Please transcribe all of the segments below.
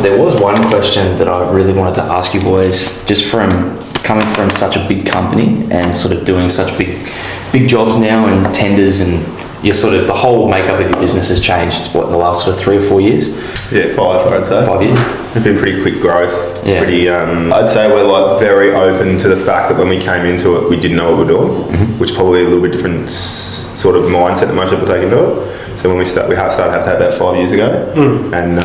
There was one question that I really wanted to ask you boys, just from coming from such a big company and sort of doing such big jobs now and tenders, and you're sort of, the whole makeup of your business has changed, what, in the last sort of 3 or 4 years? Yeah, 5, I'd say. 5 years? It's been pretty quick growth. Yeah. Pretty, I'd say we're like very open to the fact that when we came into it, we didn't know what we're doing, which is probably a little bit different sort of mindset that most people take into it. So when we started about 5 years ago, and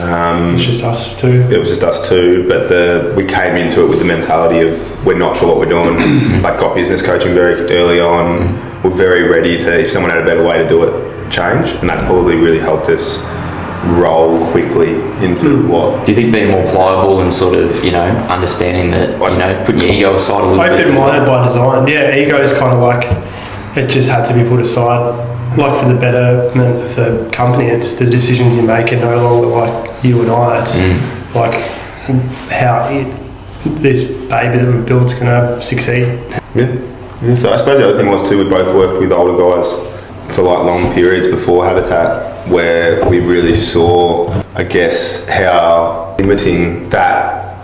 it's just us two. It was just us two, but we came into it with the mentality of we're not sure what we're doing. Like, got business coaching very early on. We're very ready to, if someone had a better way to do it, change, and that's probably really helped us roll quickly into what. Do you think being more pliable and sort of, you know, understanding that, you know, putting your ego aside a little bit? Open-minded by design. Yeah, ego is kind of like, it just had to be put aside. Like, for the betterment of the company, it's the decisions you make are no longer like you and I. It's like how this baby that we've built is going to succeed. Yeah. So I suppose the other thing was too, we both worked with older guys for like long periods before Habitat, where we really saw, I guess, how limiting that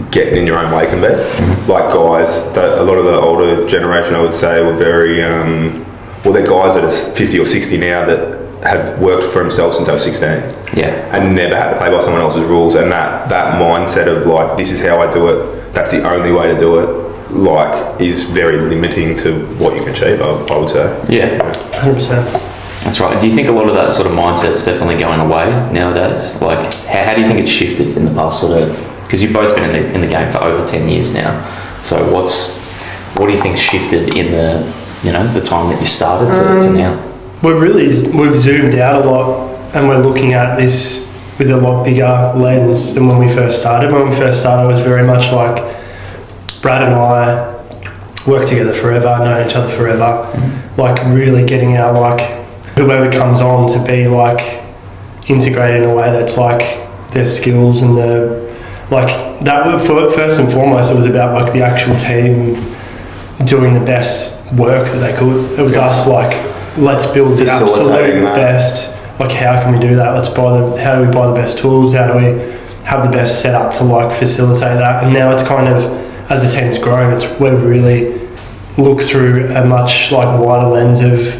getting in your own way can be. Like, guys, a lot of the older generation, I would say, were very, well, they're guys that are 50 or 60 now that have worked for themselves since they were 16. Yeah. And never had to play by someone else's rules. And that mindset of like, this is how I do it, that's the only way to do it, like, is very limiting to what you can achieve, I would say. Yeah. 100%. That's right. Do you think a lot of that sort of mindset's definitely going away nowadays? Like, how do you think it's shifted in the past sort of, because you've both been in the game for over 10 years now. So what do you think's shifted in the, you know, the time that you started to now? We've zoomed out a lot, and we're looking at this with a lot bigger lens than when we first started. When we first started, it was very much like Brad and I worked together forever, known each other forever, like really getting our, like, whoever comes on to be like integrated in a way that's like their skills and that first and foremost, it was about like the actual team doing the best work that they could. It was us like, let's build the absolute best. Like, how can we do that? How do we buy the best tools? How do we have the best setup to like facilitate that? And now it's kind of, as the team's grown, it's where we really look through a much like wider lens of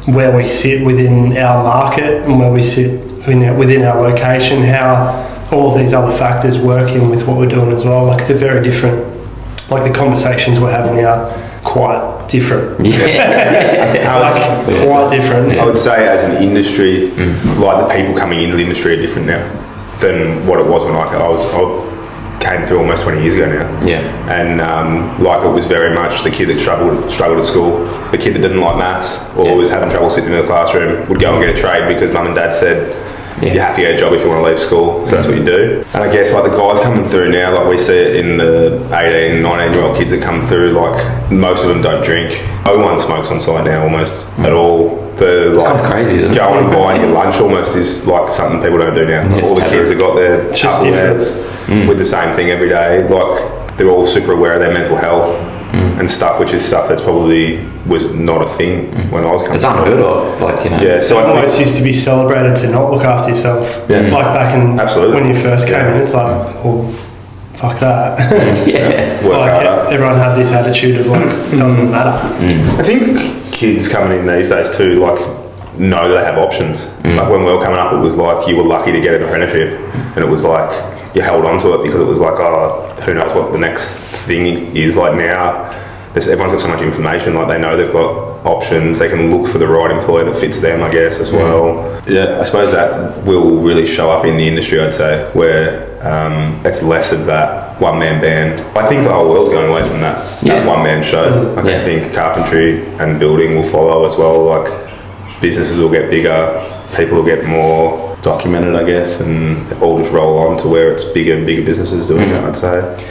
where we sit within our market and where we sit within our location, how all of these other factors work in with what we're doing as well. Like, it's a very different, like the conversations we're having now, quite different. Quite different. I would say as an industry, like the people coming into the industry are different now than what it was when I came through almost 20 years ago now. Yeah. And like, it was very much the kid that struggled at school, the kid that didn't like maths or was having trouble sitting in the classroom would go and get a trade because mum and dad said, you have to get a job if you want to leave school, so that's what you do. And I guess like the guys coming through now, like we see it in the 18, 19-year-old kids that come through, like most of them don't drink. No one smokes on site now almost at all. It's kind of crazy, isn't it? Going and buying your lunch almost is like something people don't do now. All the kids have got their Tupperwares with the same thing every day. Like, they're all super aware of their mental health and stuff, which is stuff that's probably was not a thing when I was coming. It's unheard of, like, you know. Yeah, so it almost used to be celebrated to not look after yourself. Yeah. Like back in when you first came in, it's like, well, fuck that. Like, everyone had this attitude of like, it doesn't matter. I think kids coming in these days too, like, know that they have options. Like, when we were coming up, it was like you were lucky to get an apprenticeship, and it was like you held on to it because it was like, oh, who knows what the next thing is. Like, now everyone's got so much information, like they know they've got options, they can look for the right employer that fits them, I guess, as well. Yeah, I suppose that will really show up in the industry, I'd say, where it's less of that one-man band. I think the whole world's going away from that one-man show. Like, I think carpentry and building will follow as well. Like, businesses will get bigger, people will get more documented, I guess, and all just roll on to where it's bigger and bigger businesses doing it, I'd say.